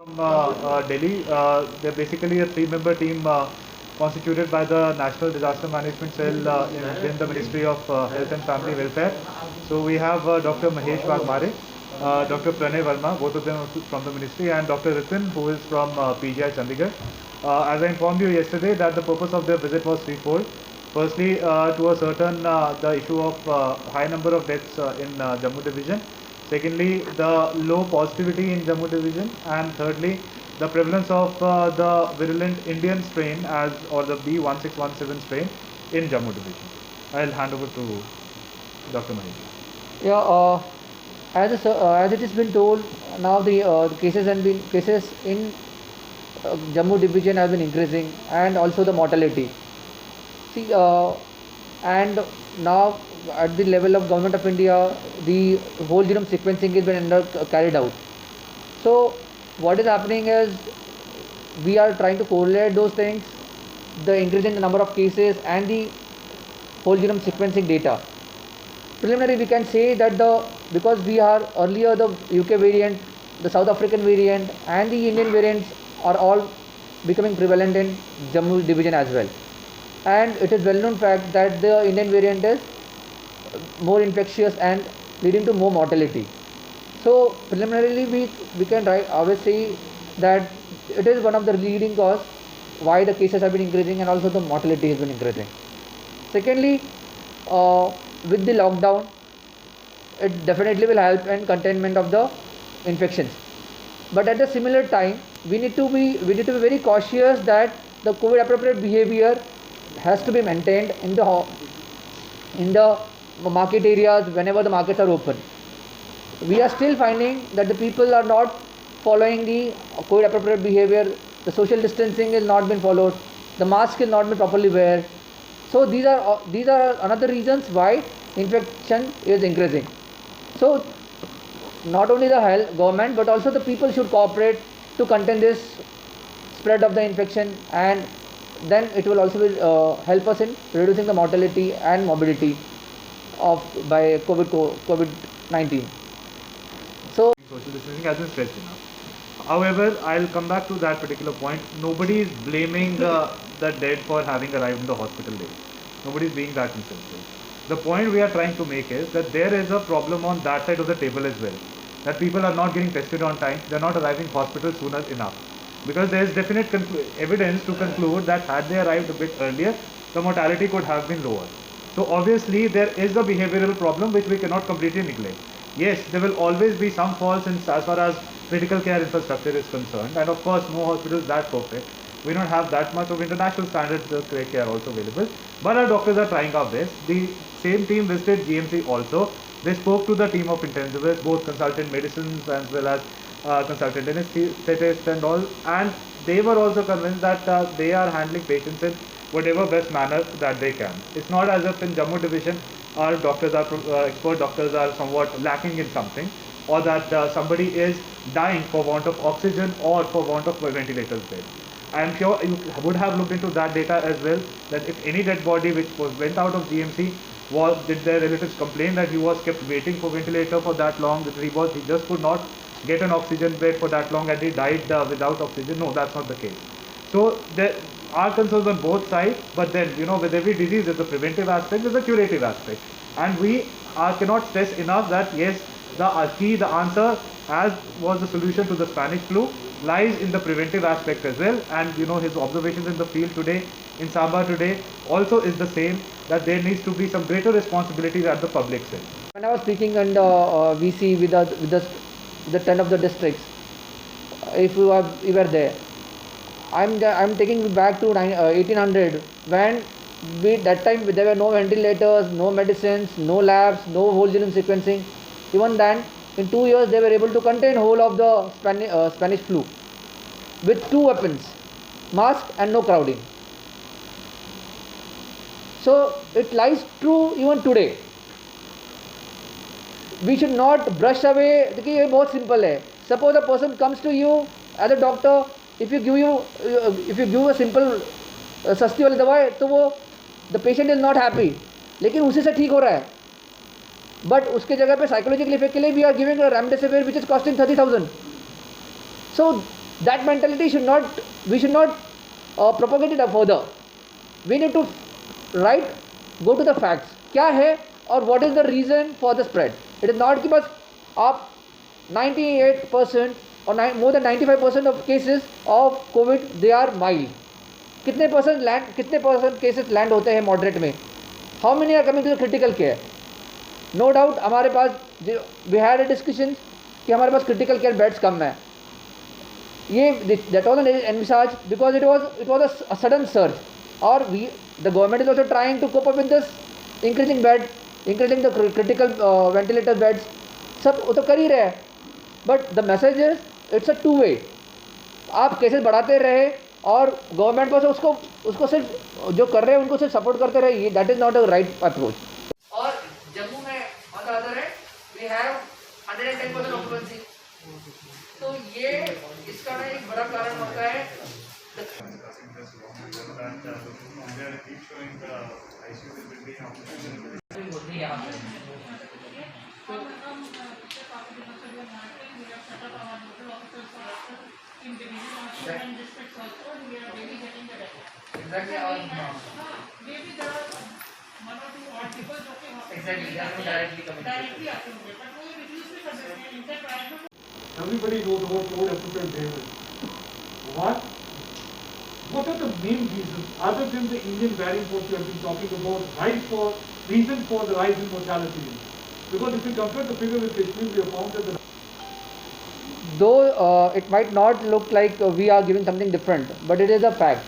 from Delhi. They're basically a three-member team constituted by the National Disaster Management Cell in the Ministry of Health and Family Welfare. So we have Dr. Mahesh Wagmare, Dr. Pranay Verma, both of them from the ministry, and Dr. Ritin, who is from PGI Chandigarh. As I informed you yesterday, that the purpose of their visit was threefold. Firstly, to ascertain the issue of high number of deaths in Jammu division. Secondly, the low positivity in Jammu division, and thirdly, the prevalence of the virulent Indian strain as or the B1617 strain in Jammu division. I'll hand over to Dr. Mahesh. Yeah, as it has been told, now the cases in Jammu division have been increasing, and also the mortality. See, and now at the level of Government of India, the whole genome sequencing has been carried out. So what is happening is we are trying to correlate those things, the increase in the number of cases and the whole genome sequencing data. Preliminary, we can say that because we are earlier the UK variant, the South African variant, and the Indian variants are all becoming prevalent in Jammu division as well. And it is well known fact that the Indian variant is more infectious and leading to more mortality. So preliminarily, we can always say that it is one of the leading cause why the cases have been increasing and also the mortality has been increasing. Secondly, with the lockdown, it definitely will help in containment of the infections. But at the similar time, we need to be very cautious that the COVID appropriate behavior has to be maintained in the market areas whenever the markets are open. We are still finding that the people are not following the COVID appropriate behavior. The social distancing has not been followed. The mask is not been properly wear. So these are another reasons why infection is increasing. So not only the health government but also the people should cooperate to contain this spread of the infection, and then it will also help us in reducing the mortality and morbidity by COVID-19. So social distancing has been stressed enough. However, I'll come back to that particular point. Nobody is blaming the dead for having arrived in the hospital late. Nobody is being that insensitive. The point we are trying to make is that there is a problem on that side of the table as well. That people are not getting tested on time. They are not arriving hospital sooner enough. Because there is definite evidence to conclude that had they arrived a bit earlier, the mortality could have been lower. So obviously there is a behavioral problem which we cannot completely neglect. Yes, there will always be some faults as far as critical care infrastructure is concerned, and of course no hospital is that perfect. We don't have that much of international standards care also available, but our doctors are trying our best. The same team visited GMC also. They spoke to the team of intensivists, both consultant medicines as well as consultant anesthetists and all, and they were also convinced that they are handling patients in whatever best manner that they can. It's not as if in Jammu division our doctors are expert doctors are somewhat lacking in something, or that somebody is dying for want of oxygen or for want of ventilators bed. I am sure you would have looked into that data as well, that if any dead body which went out of GMC did their relatives complain that he was kept waiting for ventilator for that long, that he just could not get an oxygen bed for that long and he died without oxygen? No, that's not the case. So there are concerns on both sides, but then with every disease there's a preventive aspect, there's a curative aspect, and we cannot stress enough that yes, the key, the answer, as was the solution to the Spanish flu, lies in the preventive aspect as well. And his observations in the field today, in Samba today, also is the same, that there needs to be some greater responsibilities at the public side. when I was speaking on the VC with the 10 of the districts, if you were there, I'm taking you back to 1800 when that time there were no ventilators, no medicines, no labs, no whole genome sequencing. Even then, in 2 years they were able to contain whole of the Spanish flu with two weapons, mask and no crowding. So it lies true even today. We should not brush away. देखिए ये बहुत simple है. Suppose a person comes to you as a doctor, if you give a simple सस्ती वाली दवाई, तो वो the patient is not happy, लेकिन उसी से ठीक हो रहा है. But उसके जगह पे psychological effect के लिए we are giving a remdesivir which is costing 30,000. So That mentality should not, we should not propagate it further. We need to go to the facts. क्या है और what is the reason for the spread? It is not कि बस आप 98% or more than 95% of cases of COVID they are mild. कितने percent cases land होते हैं moderate में? How many are coming to the critical care? No doubt हमारे पास we had a discussion कि हमारे पास क्रिटिकल केयर बेड्स कम है. ये that was envisaged because it was a sudden surge और the government is also trying to cope up with this increasing the critical ventilator beds. सब वो तो कर ही रहे हैं, but the message is it's a two way. आप cases बढ़ाते रहे और गवर्नमेंट पर उसको सिर्फ जो कर रहे हैं उनको सिर्फ सपोर्ट करते रहे, ये that is not a right approach. और जम्मू में on the other hand we have 110% occupancy. तो ये इसका ना एक बड़ा कारण होता है. Everybody knows about code efficient behavior. What are the main reasons, other than the Indian variant what you have been talking about, reason for the rise in mortality? Because if you compare the figure with Kashmir, we have found that though it might not look like we are giving something different, but it is a fact.